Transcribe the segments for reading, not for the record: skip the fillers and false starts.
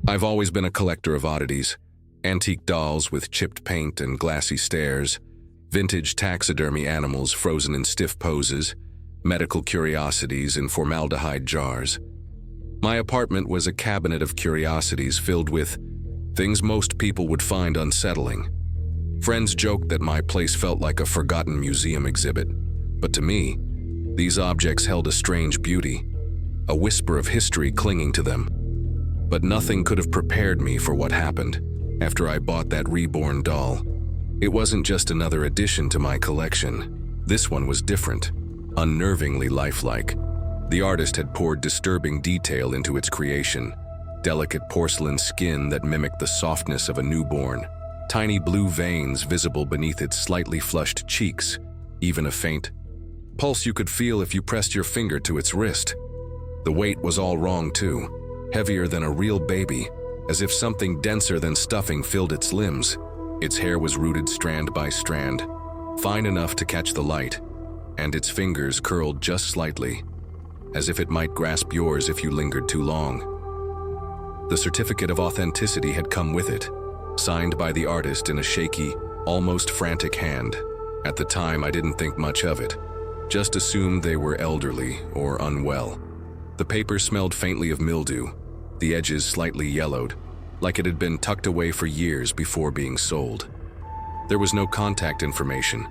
I've always been a collector of oddities. Antique dolls with chipped paint and glassy stares, vintage taxidermy animals frozen in stiff poses, medical curiosities in formaldehyde jars. My apartment was a cabinet of curiosities filled with things most people would find unsettling. Friends joked that my place felt like a forgotten museum exhibit, but to me, these objects held a strange beauty, a whisper of history clinging to them. But nothing could have prepared me for what happened after I bought that reborn doll. It wasn't just another addition to my collection. This one was different, unnervingly lifelike. The artist had poured disturbing detail into its creation. Delicate porcelain skin that mimicked the softness of a newborn, tiny blue veins visible beneath its slightly flushed cheeks, even a faint pulse you could feel if you pressed your finger to its wrist. The weight was all wrong too, heavier than a real baby, as if something denser than stuffing filled its limbs. Its hair was rooted strand by strand, fine enough to catch the light, and its fingers curled just slightly, as if it might grasp yours if you lingered too long. The certificate of authenticity had come with it, signed by the artist in a shaky, almost frantic hand. At the time, I didn't think much of it, just assumed they were elderly or unwell. The paper smelled faintly of mildew, the edges slightly yellowed, like it had been tucked away for years before being sold. There was no contact information,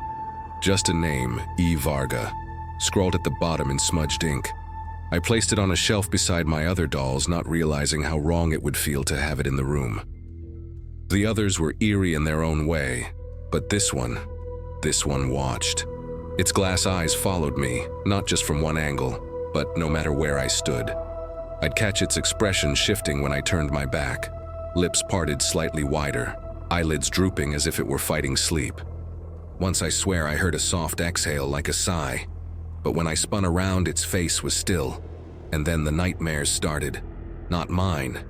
just a name, E. Varga, scrawled at the bottom in smudged ink. I placed it on a shelf beside my other dolls, not realizing how wrong it would feel to have it in the room. The others were eerie in their own way, but this one watched. Its glass eyes followed me, not just from one angle, but no matter where I stood. I'd catch its expression shifting when I turned my back, lips parted slightly wider, eyelids drooping as if it were fighting sleep. Once I swear I heard a soft exhale like a sigh, but when I spun around, its face was still, and then the nightmares started. Not mine.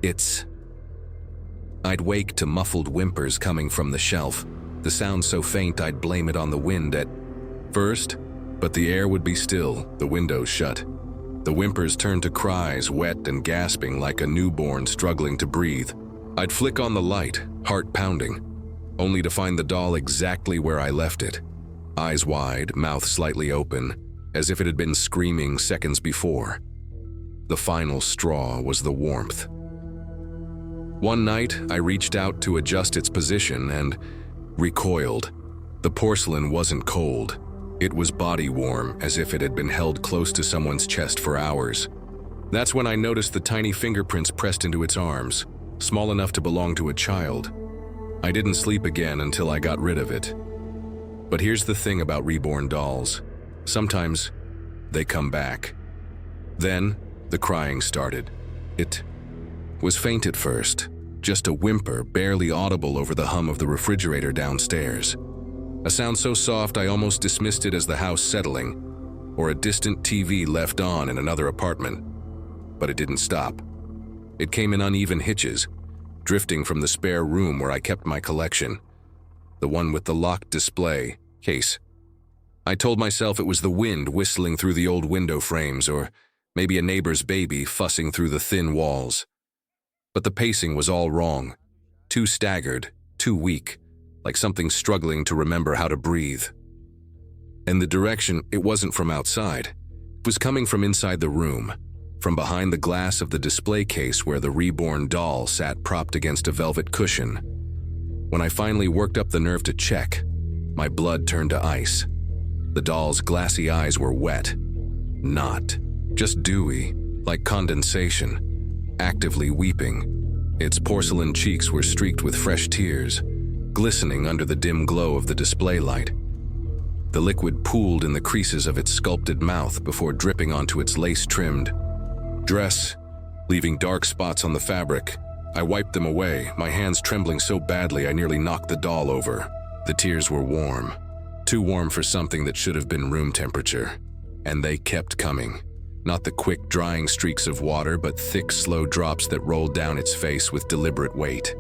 Its. I'd wake to muffled whimpers coming from the shelf, the sound so faint I'd blame it on the wind at first, but the air would be still, the windows shut. The whimpers turned to cries, wet and gasping like a newborn struggling to breathe. I'd flick on the light, heart pounding, only to find the doll exactly where I left it. Eyes wide, mouth slightly open, as if it had been screaming seconds before. The final straw was the warmth. One night, I reached out to adjust its position and recoiled. The porcelain wasn't cold. It was body warm, as if it had been held close to someone's chest for hours. That's when I noticed the tiny fingerprints pressed into its arms, small enough to belong to a child. I didn't sleep again until I got rid of it. But here's the thing about reborn dolls. Sometimes they come back. Then the crying started. It was faint at first, just a whimper barely audible over the hum of the refrigerator downstairs. A sound so soft I almost dismissed it as the house settling, or a distant TV left on in another apartment. But it didn't stop. It came in uneven hitches, drifting from the spare room where I kept my collection, the one with the locked display case. I told myself it was the wind whistling through the old window frames, or maybe a neighbor's baby fussing through the thin walls. But the pacing was all wrong, too staggered, too weak, like something struggling to remember how to breathe. And the direction, it wasn't from outside. It was coming from inside the room, from behind the glass of the display case where the reborn doll sat propped against a velvet cushion. When I finally worked up the nerve to check, my blood turned to ice. The doll's glassy eyes were wet. Not just dewy, like condensation, actively weeping. Its porcelain cheeks were streaked with fresh tears, glistening under the dim glow of the display light. The liquid pooled in the creases of its sculpted mouth before dripping onto its lace-trimmed dress, leaving dark spots on the fabric. I wiped them away, my hands trembling so badly I nearly knocked the doll over. The tears were warm, too warm for something that should have been room temperature. And they kept coming. Not the quick, drying streaks of water, but thick, slow drops that rolled down its face with deliberate weight.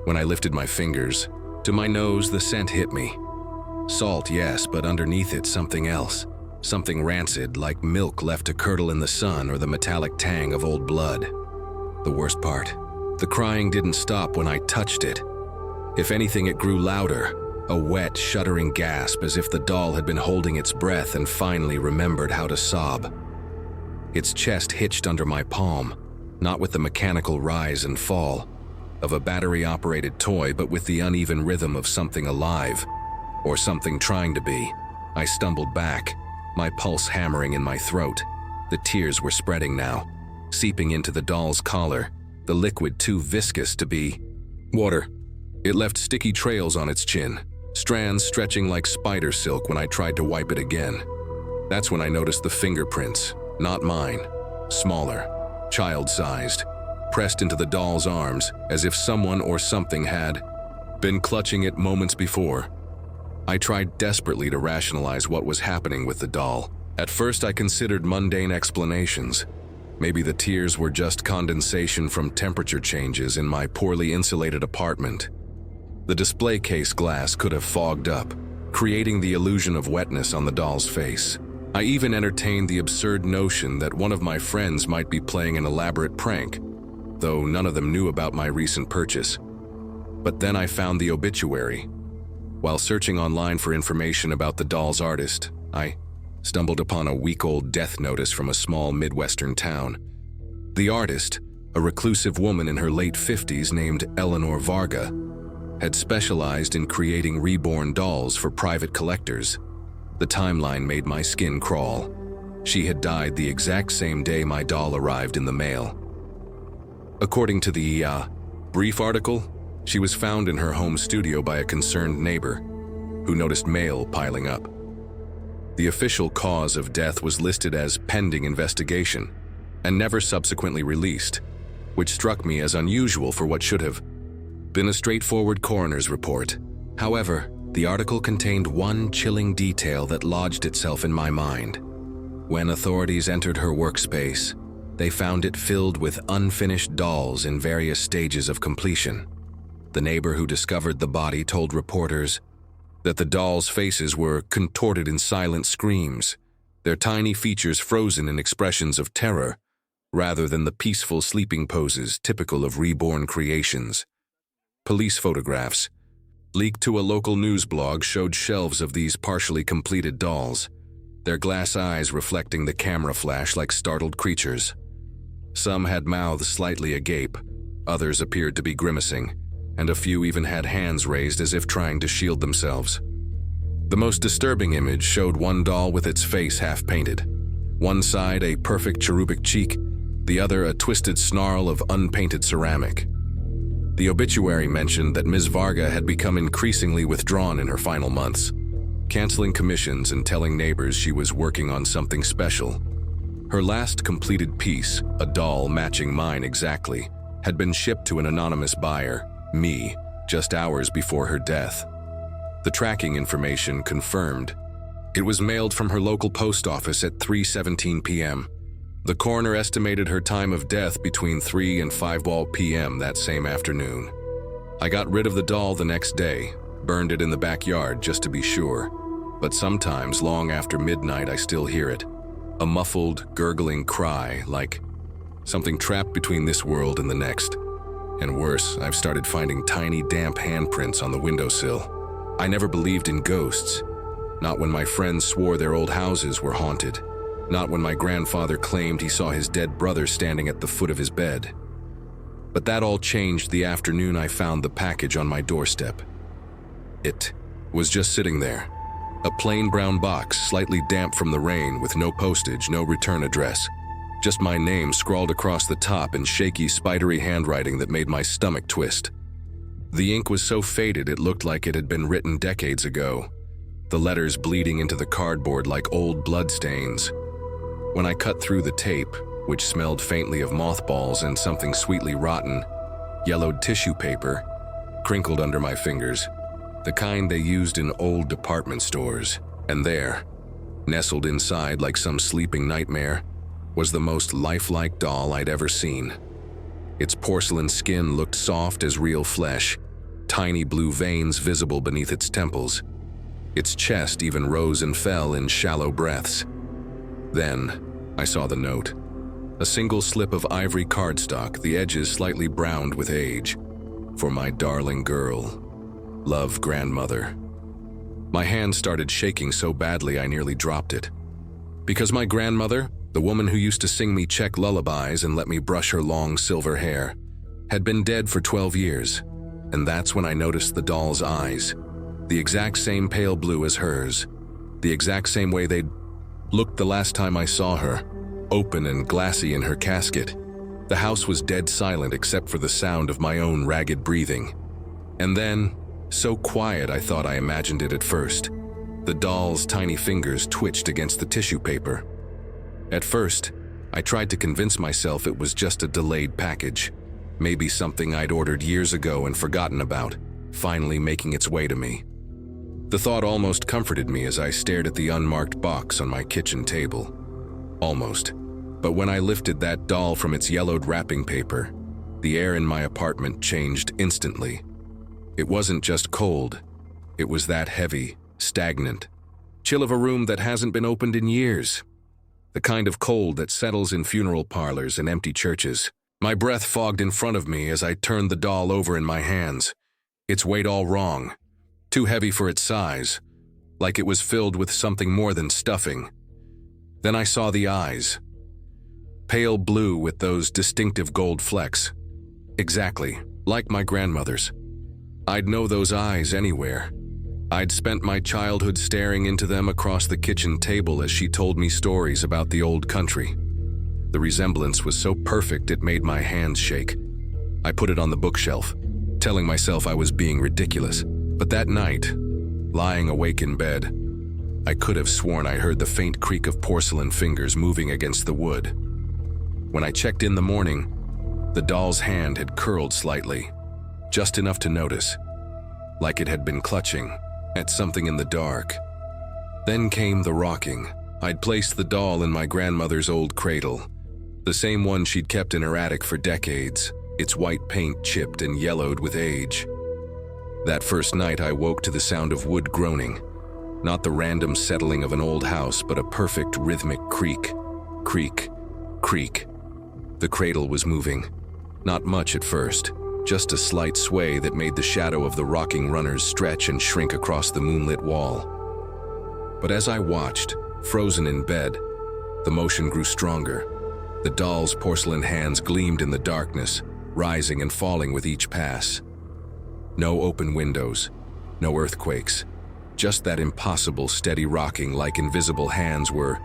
When I lifted my fingers, to my nose the scent hit me. Salt, yes, but underneath it something else. Something rancid, like milk left to curdle in the sun or the metallic tang of old blood. The worst part, the crying didn't stop when I touched it. If anything, it grew louder, a wet, shuddering gasp as if the doll had been holding its breath and finally remembered how to sob. Its chest hitched under my palm, not with the mechanical rise and fall of a battery-operated toy, but with the uneven rhythm of something alive, or something trying to be. I stumbled back, my pulse hammering in my throat. The tears were spreading now, seeping into the doll's collar, the liquid too viscous to be water. It left sticky trails on its chin, strands stretching like spider silk when I tried to wipe it again. That's when I noticed the fingerprints, not mine, smaller, child-sized, pressed into the doll's arms as if someone or something had been clutching it moments before. I tried desperately to rationalize what was happening with the doll. At first I considered mundane explanations. Maybe the tears were just condensation from temperature changes in my poorly insulated apartment. The display case glass could have fogged up, creating the illusion of wetness on the doll's face. I even entertained the absurd notion that one of my friends might be playing an elaborate prank, though none of them knew about my recent purchase. But then I found the obituary. While searching online for information about the doll's artist, I stumbled upon a week-old death notice from a small Midwestern town. The artist, a reclusive woman in her late 50s named Eleanor Varga, had specialized in creating reborn dolls for private collectors. The timeline made my skin crawl. She had died the exact same day my doll arrived in the mail. According to the brief article, she was found in her home studio by a concerned neighbor who noticed mail piling up. The official cause of death was listed as pending investigation and never subsequently released, which struck me as unusual for what should have been a straightforward coroner's report. However, the article contained one chilling detail that lodged itself in my mind. When authorities entered her workspace, they found it filled with unfinished dolls in various stages of completion. The neighbor who discovered the body told reporters that the dolls' faces were contorted in silent screams, their tiny features frozen in expressions of terror, rather than the peaceful sleeping poses typical of reborn creations. Police photographs, leaked to a local news blog, showed shelves of these partially completed dolls, their glass eyes reflecting the camera flash like startled creatures. Some had mouths slightly agape, others appeared to be grimacing, and a few even had hands raised as if trying to shield themselves. The most disturbing image showed one doll with its face half-painted. One side a perfect cherubic cheek, the other a twisted snarl of unpainted ceramic. The obituary mentioned that Ms. Varga had become increasingly withdrawn in her final months, canceling commissions and telling neighbors she was working on something special. Her last completed piece, a doll matching mine exactly, had been shipped to an anonymous buyer, me, just hours before her death. The tracking information confirmed. It was mailed from her local post office at 3:17 p.m. The coroner estimated her time of death between 3 and 5 p.m. that same afternoon. I got rid of the doll the next day, burned it in the backyard just to be sure. But sometimes, long after midnight, I still hear it. A muffled, gurgling cry, like something trapped between this world and the next. And worse, I've started finding tiny, damp handprints on the windowsill. I never believed in ghosts. Not when my friends swore their old houses were haunted. Not when my grandfather claimed he saw his dead brother standing at the foot of his bed. But that all changed the afternoon I found the package on my doorstep. It was just sitting there. A plain brown box, slightly damp from the rain, with no postage, no return address. Just my name scrawled across the top in shaky, spidery handwriting that made my stomach twist. The ink was so faded it looked like it had been written decades ago, the letters bleeding into the cardboard like old bloodstains. When I cut through the tape, which smelled faintly of mothballs and something sweetly rotten, yellowed tissue paper, crinkled under my fingers, the kind they used in old department stores. And there, nestled inside like some sleeping nightmare, was the most lifelike doll I'd ever seen. Its porcelain skin looked soft as real flesh, tiny blue veins visible beneath its temples. Its chest even rose and fell in shallow breaths. Then, I saw the note. A single slip of ivory cardstock, the edges slightly browned with age. For my darling girl. Love, grandmother. My hand started shaking so badly I nearly dropped it. Because my grandmother, the woman who used to sing me Czech lullabies and let me brush her long silver hair, had been dead for 12 years. And that's when I noticed the doll's eyes. The exact same pale blue as hers. The exact same way they'd looked the last time I saw her, open and glassy in her casket. The house was dead silent except for the sound of my own ragged breathing. And then, so quiet I thought I imagined it at first. The doll's tiny fingers twitched against the tissue paper. At first, I tried to convince myself it was just a delayed package. Maybe something I'd ordered years ago and forgotten about, finally making its way to me. The thought almost comforted me as I stared at the unmarked box on my kitchen table. Almost. But when I lifted that doll from its yellowed wrapping paper, the air in my apartment changed instantly. It wasn't just cold. It was that heavy, stagnant chill of a room that hasn't been opened in years. The kind of cold that settles in funeral parlors and empty churches. My breath fogged in front of me as I turned the doll over in my hands. Its weight all wrong. Too heavy for its size. Like it was filled with something more than stuffing. Then I saw the eyes. Pale blue with those distinctive gold flecks. Exactly, like my grandmother's. I'd know those eyes anywhere. I'd spent my childhood staring into them across the kitchen table as she told me stories about the old country. The resemblance was so perfect it made my hands shake. I put it on the bookshelf, telling myself I was being ridiculous. But that night, lying awake in bed, I could have sworn I heard the faint creak of porcelain fingers moving against the wood. When I checked in the morning, the doll's hand had curled slightly, just enough to notice, like it had been clutching at something in the dark. Then came the rocking. I'd placed the doll in my grandmother's old cradle, the same one she'd kept in her attic for decades, its white paint chipped and yellowed with age. That first night I woke to the sound of wood groaning, not the random settling of an old house, but a perfect rhythmic creak, creak, creak. The cradle was moving. Not much at first, just a slight sway that made the shadow of the rocking runners stretch and shrink across the moonlit wall. But as I watched, frozen in bed, the motion grew stronger. The doll's porcelain hands gleamed in the darkness, rising and falling with each pass. No open windows, no earthquakes, just that impossible steady rocking like invisible hands were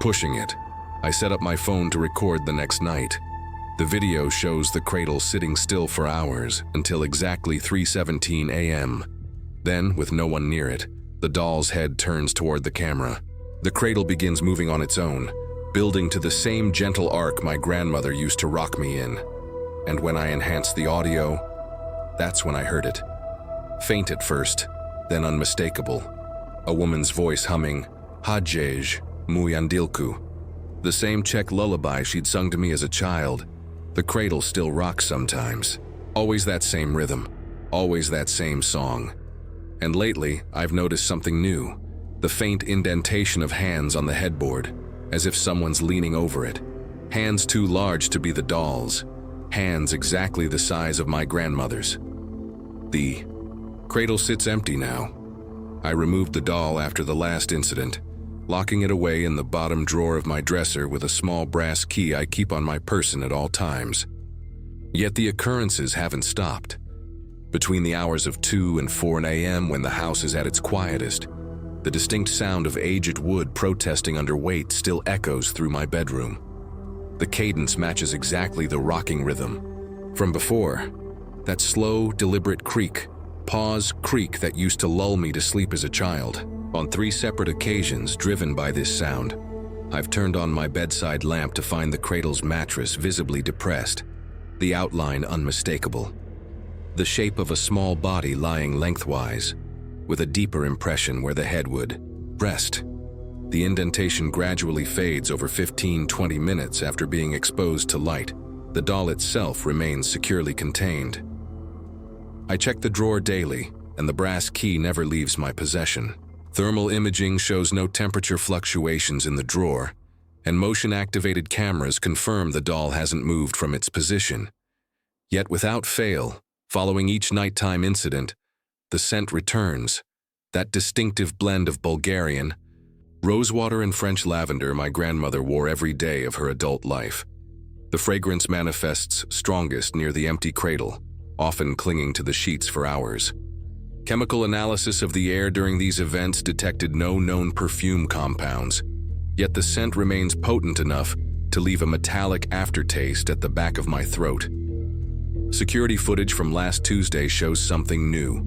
pushing it. I set up my phone to record the next night. The video shows the cradle sitting still for hours until exactly 3:17 a.m. Then, with no one near it, the doll's head turns toward the camera. The cradle begins moving on its own, building to the same gentle arc my grandmother used to rock me in. And when I enhanced the audio, that's when I heard it. Faint at first, then unmistakable. A woman's voice humming, Hadjej, Muyandilku. The same Czech lullaby she'd sung to me as a child. The cradle still rocks sometimes. Always that same rhythm. Always that same song. And lately, I've noticed something new. The faint indentation of hands on the headboard, as if someone's leaning over it. Hands too large to be the doll's. Hands exactly the size of my grandmother's. The cradle sits empty now. I removed the doll after the last incident, locking it away in the bottom drawer of my dresser with a small brass key I keep on my person at all times. Yet the occurrences haven't stopped. Between the hours of 2 and 4 a.m. when the house is at its quietest, the distinct sound of aged wood protesting under weight still echoes through my bedroom. The cadence matches exactly the rocking rhythm from before, that slow, deliberate creak, pause creak that used to lull me to sleep as a child. On 3 separate occasions driven by this sound, I've turned on my bedside lamp to find the cradle's mattress visibly depressed, the outline unmistakable. The shape of a small body lying lengthwise, with a deeper impression where the head would rest. The indentation gradually fades over 15-20 minutes after being exposed to light. The doll itself remains securely contained. I check the drawer daily, and the brass key never leaves my possession. Thermal imaging shows no temperature fluctuations in the drawer, and motion-activated cameras confirm the doll hasn't moved from its position. Yet without fail, following each nighttime incident, the scent returns, that distinctive blend of Bulgarian, rosewater and French lavender my grandmother wore every day of her adult life. The fragrance manifests strongest near the empty cradle, often clinging to the sheets for hours. Chemical analysis of the air during these events detected no known perfume compounds, yet the scent remains potent enough to leave a metallic aftertaste at the back of my throat. Security footage from last Tuesday shows something new.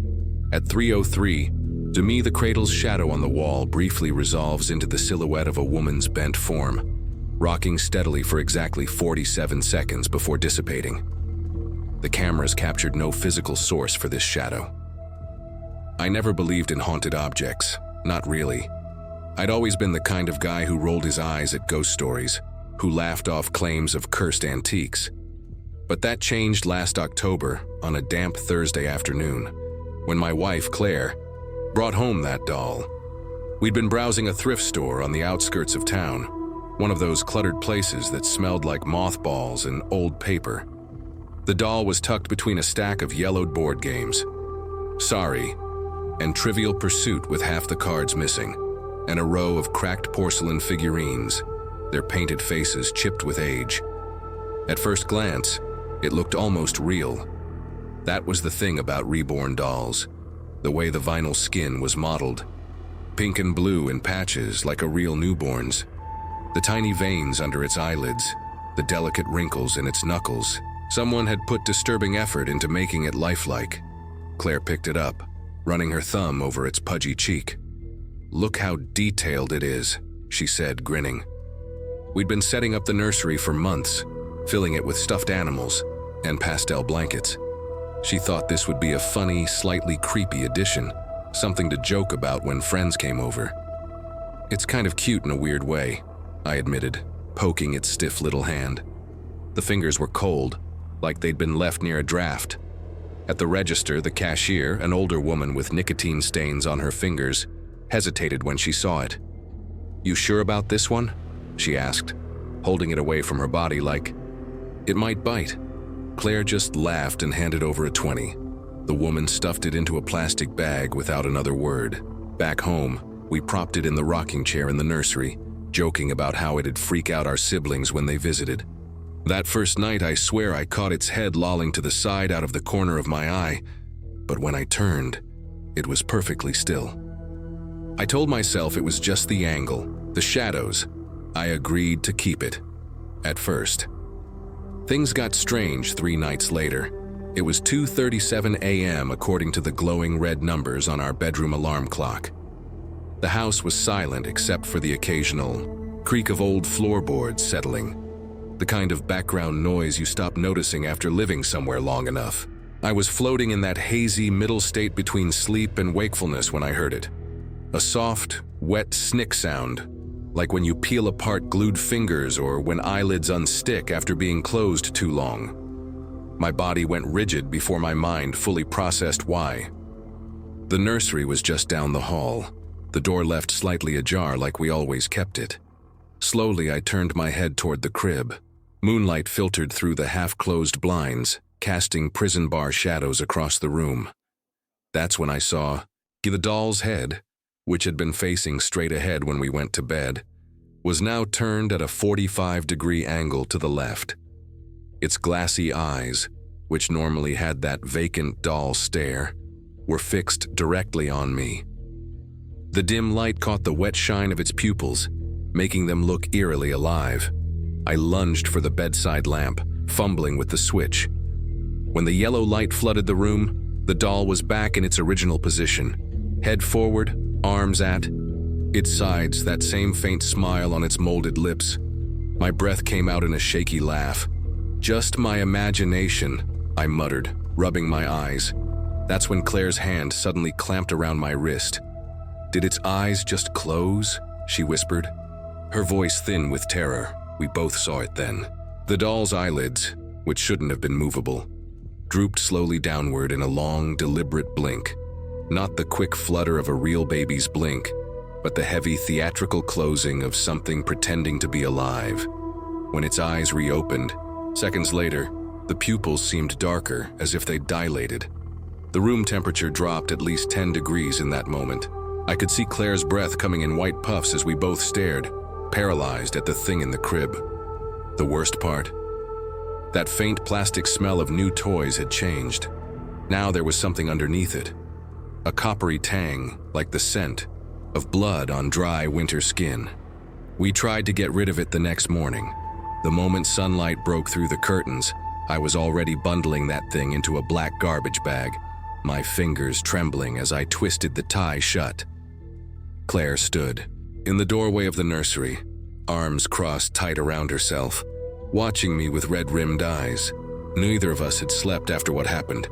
At 3:03, to me the cradle's shadow on the wall briefly resolves into the silhouette of a woman's bent form, rocking steadily for exactly 47 seconds before dissipating. The cameras captured no physical source for this shadow. I never believed in haunted objects, not really. I'd always been the kind of guy who rolled his eyes at ghost stories, who laughed off claims of cursed antiques. But that changed last October on a damp Thursday afternoon, when my wife, Claire, brought home that doll. We'd been browsing a thrift store on the outskirts of town, one of those cluttered places that smelled like mothballs and old paper. The doll was tucked between a stack of yellowed board games, Sorry, and Trivial Pursuit with half the cards missing, and a row of cracked porcelain figurines, their painted faces chipped with age. At first glance, it looked almost real. That was the thing about reborn dolls, the way the vinyl skin was modeled. Pink and blue in patches like a real newborn's. The tiny veins under its eyelids, the delicate wrinkles in its knuckles. Someone had put disturbing effort into making it lifelike. Claire picked it up, running her thumb over its pudgy cheek. "Look how detailed it is," she said, grinning. We'd been setting up the nursery for months, filling it with stuffed animals and pastel blankets. She thought this would be a funny, slightly creepy addition, something to joke about when friends came over. "It's kind of cute in a weird way," I admitted, poking its stiff little hand. The fingers were cold, like they'd been left near a draft. At the register, the cashier, an older woman with nicotine stains on her fingers, hesitated when she saw it. "You sure about this one?" she asked, holding it away from her body like, "It might bite." Claire just laughed and handed over a 20. The woman stuffed it into a plastic bag without another word. Back home, we propped it in the rocking chair in the nursery, joking about how it'd freak out our siblings when they visited. That first night, I swear I caught its head lolling to the side out of the corner of my eye, but when I turned, it was perfectly still. I told myself it was just the angle, the shadows. I agreed to keep it. At first. Things got strange 3 nights later. It was 2:37 a.m. according to the glowing red numbers on our bedroom alarm clock. The house was silent except for the occasional creak of old floorboards settling, the kind of background noise you stop noticing after living somewhere long enough. I was floating in that hazy middle state between sleep and wakefulness when I heard it. A soft, wet snick sound, like when you peel apart glued fingers or when eyelids unstick after being closed too long. My body went rigid before my mind fully processed why. The nursery was just down the hall, the door left slightly ajar like we always kept it. Slowly, I turned my head toward the crib. Moonlight filtered through the half-closed blinds, casting prison bar shadows across the room. That's when I saw the doll's head, which had been facing straight ahead when we went to bed, was now turned at a 45-degree angle to the left. Its glassy eyes, which normally had that vacant doll stare, were fixed directly on me. The dim light caught the wet shine of its pupils, making them look eerily alive. I lunged for the bedside lamp, fumbling with the switch. When the yellow light flooded the room, the doll was back in its original position, head forward, arms at its sides, that same faint smile on its molded lips. My breath came out in a shaky laugh. "Just my imagination," I muttered, rubbing my eyes. That's when Claire's hand suddenly clamped around my wrist. "Did its eyes just close?" she whispered, her voice thin with terror. We both saw it then. The doll's eyelids, which shouldn't have been movable, drooped slowly downward in a long, deliberate blink. Not the quick flutter of a real baby's blink, but the heavy theatrical closing of something pretending to be alive. When its eyes reopened, seconds later, the pupils seemed darker, as if they'd dilated. The room temperature dropped at least 10 degrees in that moment. I could see Claire's breath coming in white puffs as we both stared, paralyzed at the thing in the crib. The worst part? That faint plastic smell of new toys had changed. Now there was something underneath it. A coppery tang, like the scent of blood on dry winter skin. We tried to get rid of it the next morning. The moment sunlight broke through the curtains, I was already bundling that thing into a black garbage bag, my fingers trembling as I twisted the tie shut. Claire stood in the doorway of the nursery, arms crossed tight around herself, watching me with red-rimmed eyes. Neither of us had slept after what happened.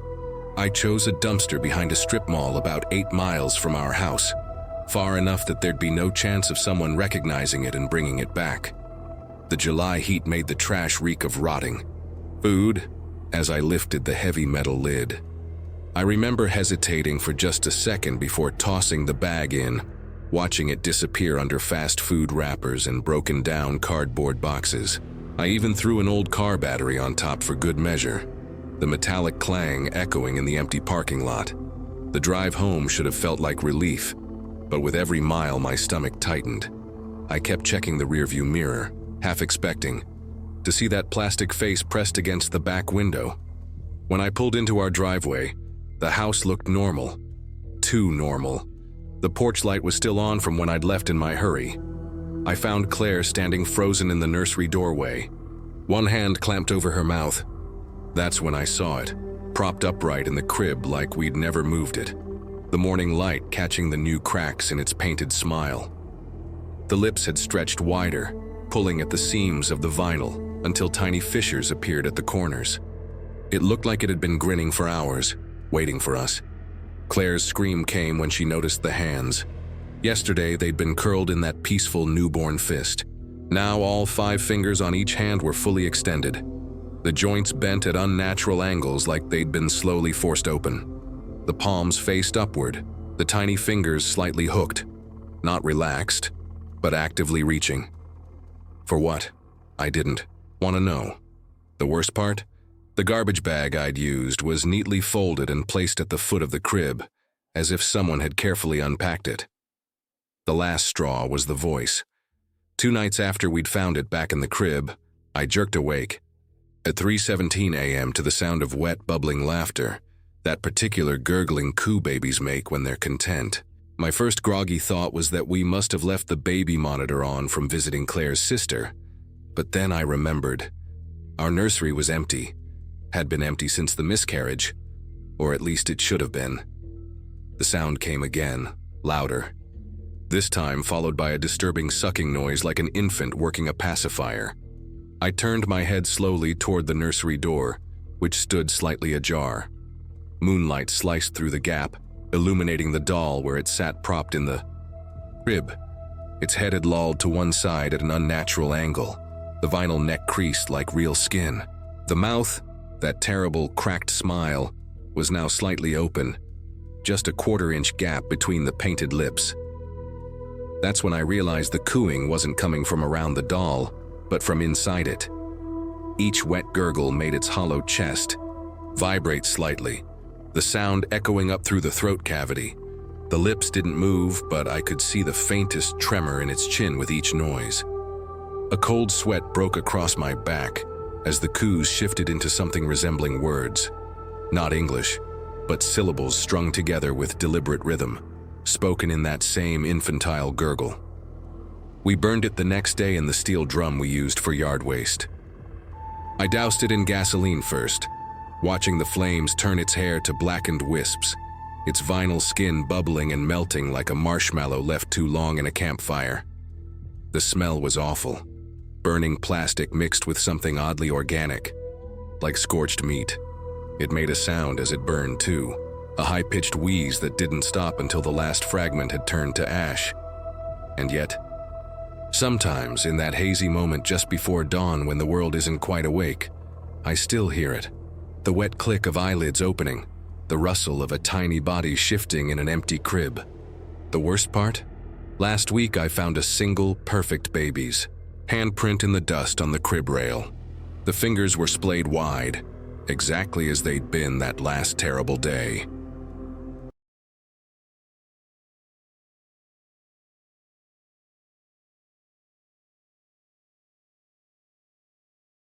I chose a dumpster behind a strip mall about 8 miles from our house, far enough that there'd be no chance of someone recognizing it and bringing it back. The July heat made the trash reek of rotting food as I lifted the heavy metal lid. I remember hesitating for just a second before tossing the bag in, watching it disappear under fast food wrappers and broken down cardboard boxes. I even threw an old car battery on top for good measure, the metallic clang echoing in the empty parking lot. The drive home should have felt like relief, but with every mile my stomach tightened. I kept checking the rearview mirror, half expecting to see that plastic face pressed against the back window. When I pulled into our driveway, the house looked normal. Too normal. The porch light was still on from when I'd left in my hurry. I found Claire standing frozen in the nursery doorway, one hand clamped over her mouth. That's when I saw it, propped upright in the crib like we'd never moved it, the morning light catching the new cracks in its painted smile. The lips had stretched wider, pulling at the seams of the vinyl until tiny fissures appeared at the corners. It looked like it had been grinning for hours, waiting for us. Claire's scream came when she noticed the hands. Yesterday, they'd been curled in that peaceful newborn fist. Now all 5 fingers on each hand were fully extended. The joints bent at unnatural angles like they'd been slowly forced open. The palms faced upward, the tiny fingers slightly hooked. Not relaxed, but actively reaching. For what? I didn't want to know. The worst part? The garbage bag I'd used was neatly folded and placed at the foot of the crib, as if someone had carefully unpacked it. The last straw was the voice. 2 nights after we'd found it back in the crib, I jerked awake. At 3:17 a.m. to the sound of wet, bubbling laughter, that particular gurgling coo babies make when they're content. My first groggy thought was that we must have left the baby monitor on from visiting Claire's sister, but then I remembered. Our nursery was empty. Had been empty since the miscarriage, or at least it should have been. The sound came again, louder. This time followed by a disturbing sucking noise like an infant working a pacifier. I turned my head slowly toward the nursery door, which stood slightly ajar. Moonlight sliced through the gap, illuminating the doll where it sat propped in the crib. Its head had lolled to one side at an unnatural angle, the vinyl neck creased like real skin. The mouth, that terrible cracked smile, was now slightly open, just a 1/4-inch gap between the painted lips. That's when I realized the cooing wasn't coming from around the doll, but from inside it. Each wet gurgle made its hollow chest vibrate slightly, the sound echoing up through the throat cavity. The lips didn't move, but I could see the faintest tremor in its chin with each noise. A cold sweat broke across my back as the coos shifted into something resembling words. Not English, but syllables strung together with deliberate rhythm, spoken in that same infantile gurgle. We burned it the next day in the steel drum we used for yard waste. I doused it in gasoline first, watching the flames turn its hair to blackened wisps, its vinyl skin bubbling and melting like a marshmallow left too long in a campfire. The smell was awful. Burning plastic mixed with something oddly organic, like scorched meat. It made a sound as it burned too, a high-pitched wheeze that didn't stop until the last fragment had turned to ash. And yet, sometimes in that hazy moment just before dawn when the world isn't quite awake, I still hear it. The wet click of eyelids opening, the rustle of a tiny body shifting in an empty crib. The worst part? Last week I found a single, perfect baby's handprint in the dust on the crib rail. The fingers were splayed wide, exactly as they'd been that last terrible day.